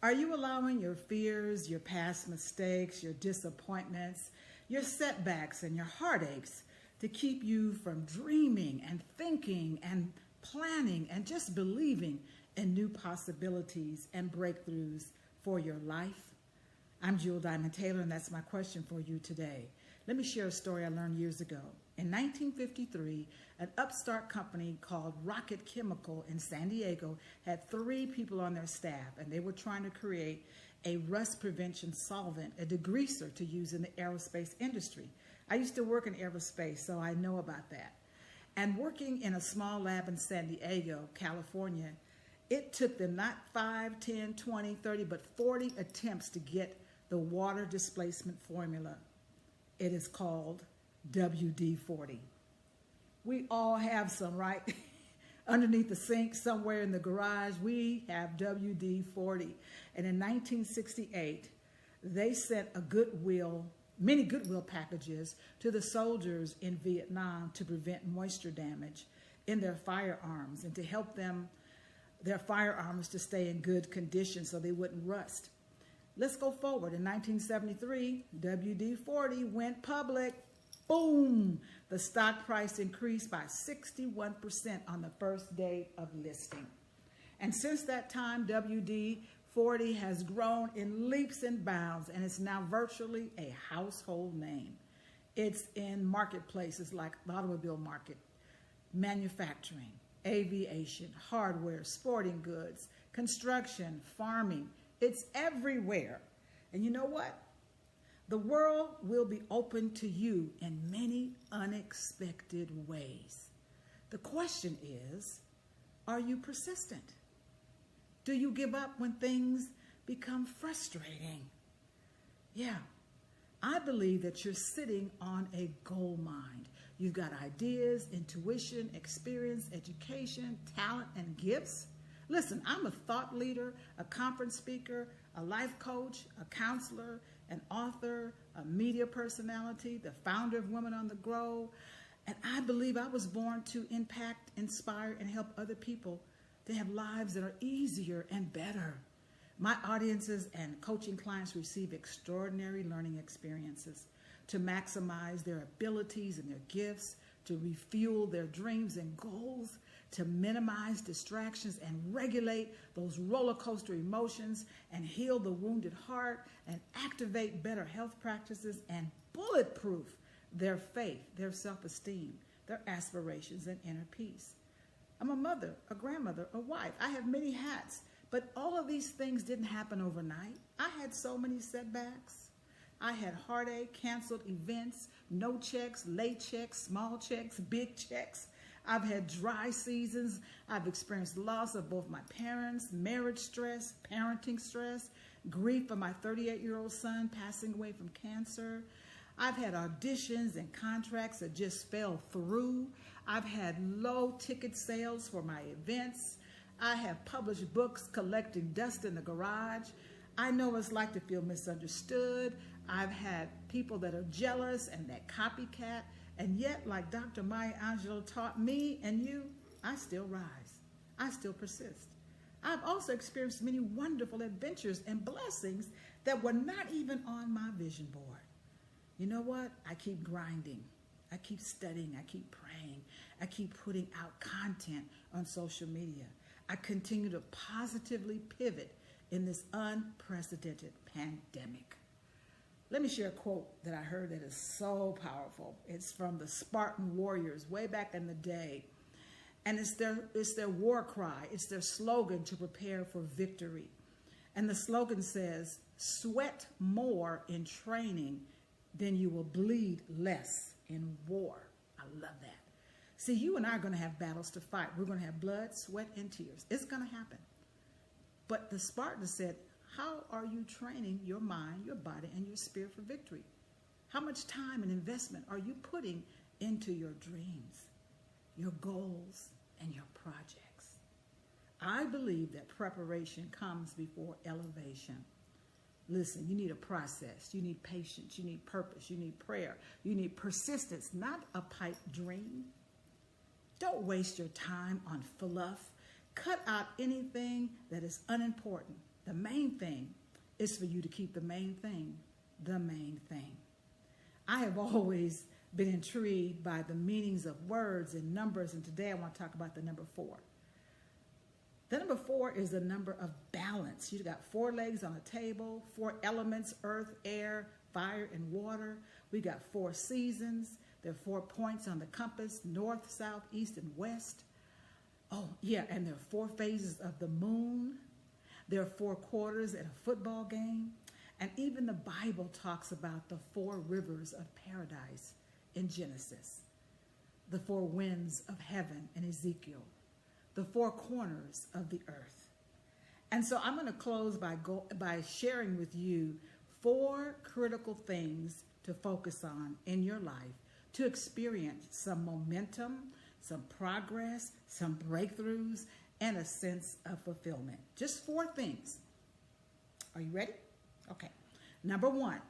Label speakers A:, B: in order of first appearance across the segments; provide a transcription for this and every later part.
A: Are you allowing your fears, your past mistakes, your disappointments, your setbacks, and your heartaches to keep you from dreaming and thinking and planning and just believing in new possibilities and breakthroughs for your life? I'm Jewel Diamond Taylor, and that's my question for you today. Let me share a story I learned years ago. In 1953, an upstart company called Rocket Chemical in San Diego had 3 people on their staff, and they were trying to create a rust prevention solvent, a degreaser to use in the aerospace industry. I used to work in aerospace, so I know about that. And working in a small lab in San Diego, California, it took them not 5, 10, 20, 30, but 40 attempts to get the water displacement formula. It is called WD-40. We all have some, right? Underneath the sink, somewhere in the garage, we have WD-40. And in 1968, they sent many Goodwill packages to the soldiers in Vietnam to prevent moisture damage in their firearms and to help their firearms to stay in good condition so they wouldn't rust. Let's go forward. In 1973, WD-40 went public. Boom! The stock price increased by 61% on the first day of listing. And since that time, WD-40 has grown in leaps and bounds, and it's now virtually a household name. It's in marketplaces like the automobile market, manufacturing, aviation, hardware, sporting goods, construction, farming. It's everywhere. And you know what? The world will be open to you in many unexpected ways. The question is, are you persistent? Do you give up when things become frustrating? Yeah, I believe that you're sitting on a gold mine. You've got ideas, intuition, experience, education, talent, and gifts. Listen, I'm a thought leader, a conference speaker, a life coach, a counselor, an author, a media personality, the founder of Women on the Grow. And I believe I was born to impact, inspire, and help other people to have lives that are easier and better. My audiences and coaching clients receive extraordinary learning experiences to maximize their abilities and their gifts, to refuel their dreams and goals, to minimize distractions and regulate those roller coaster emotions and heal the wounded heart and activate better health practices and bulletproof their faith, their self-esteem, their aspirations, and inner peace. I'm a mother, a grandmother, a wife. I have many hats, but all of these things didn't happen overnight. I had so many setbacks. I had heartache, canceled events, no checks, late checks, small checks, big checks. I've had dry seasons. I've experienced loss of both my parents, marriage stress, parenting stress, grief of my 38-year-old son passing away from cancer. I've had auditions and contracts that just fell through. I've had low ticket sales for my events. I have published books collecting dust in the garage. I know what it's like to feel misunderstood. I've had people that are jealous and that copycat. And yet, like Dr. Maya Angelou taught me and you, I still rise. I still persist. I've also experienced many wonderful adventures and blessings that were not even on my vision board. You know what? I keep grinding. I keep studying. I keep praying. I keep putting out content on social media. I continue to positively pivot in this unprecedented pandemic. Let me share a quote that I heard that is so powerful. It's from the Spartan warriors way back in the day. And it's their war cry. It's their slogan to prepare for victory. And the slogan says, sweat more in training than you will bleed less in war. I love that. See, you and I are going to have battles to fight. We're going to have blood, sweat, and tears. It's going to happen. But the Spartans said, how are you training your mind, your body, and your spirit for victory? How much time and investment are you putting into your dreams, your goals, and your projects? I believe that preparation comes before elevation. Listen, you need a process. You need patience. You need purpose. You need prayer. You need persistence, not a pipe dream. Don't waste your time on fluff. Cut out anything that is unimportant The main thing is for you to keep the main thing the main thing. I have always been intrigued by the meanings of words and numbers, and today I want to talk about the number 4. The number 4 is the number of balance. You've got 4 legs on a table, 4 elements: earth, air, fire, and water. We got 4 seasons. There are 4 points on the compass: north, south, east, and west. Oh, yeah, and there are 4 phases of the moon. There are 4 quarters at a football game. And even the Bible talks about the 4 rivers of paradise in Genesis, the 4 winds of heaven in Ezekiel, the 4 corners of the earth. And so I'm going to close by sharing with you 4 critical things to focus on in your life to experience some momentum, some progress, some breakthroughs, and a sense of fulfillment. Just 4 things. Are you ready? Okay. Number 1,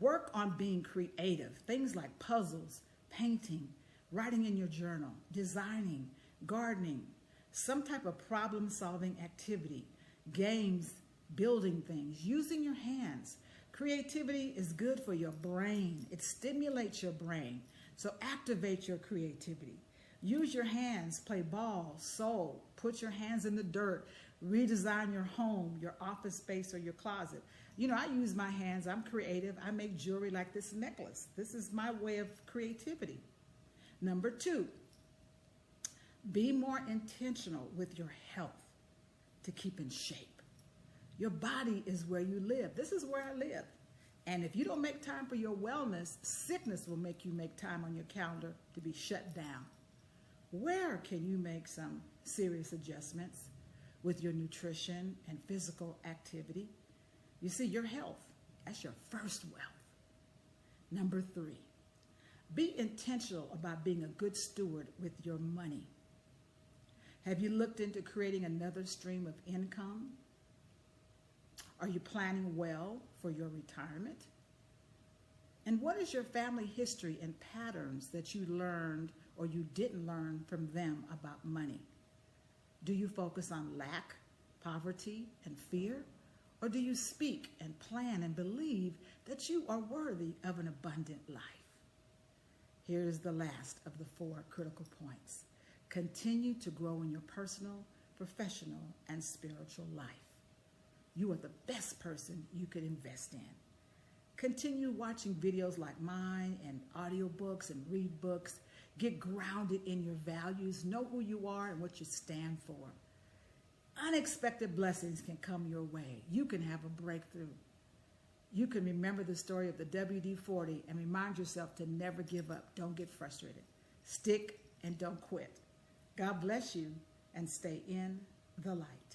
A: work on being creative. Things like puzzles, painting, writing in your journal, designing, gardening, some type of problem-solving activity, games, building things, using your hands. Creativity is good for your brain. It stimulates your brain. So activate your creativity. Use your hands, play ball, sew, put your hands in the dirt, redesign your home, your office space, or your closet. You know, I use my hands. I'm creative. I make jewelry like this necklace. This is my way of creativity. Number 2, be more intentional with your health to keep in shape. Your body is where you live. This is where I live. And if you don't make time for your wellness, sickness will make you make time on your calendar to be shut down. Where can you make some serious adjustments with your nutrition and physical activity? You see, your health, that's your first wealth. Number 3, be intentional about being a good steward with your money. Have you looked into creating another stream of income? Are you planning well for your retirement? And what is your family history and patterns that you learned or you didn't learn from them about money? Do you focus on lack, poverty, and fear? Or do you speak and plan and believe that you are worthy of an abundant life? Here's the last of the 4 critical points. Continue to grow in your personal, professional, and spiritual life. You are the best person you could invest in. Continue watching videos like mine and audiobooks and read books. Get grounded in your values. Know who you are and what you stand for. Unexpected blessings can come your way. You can have a breakthrough. You can remember the story of the WD-40 and remind yourself to never give up. Don't get frustrated. Stick and don't quit. God bless you, and stay in the light.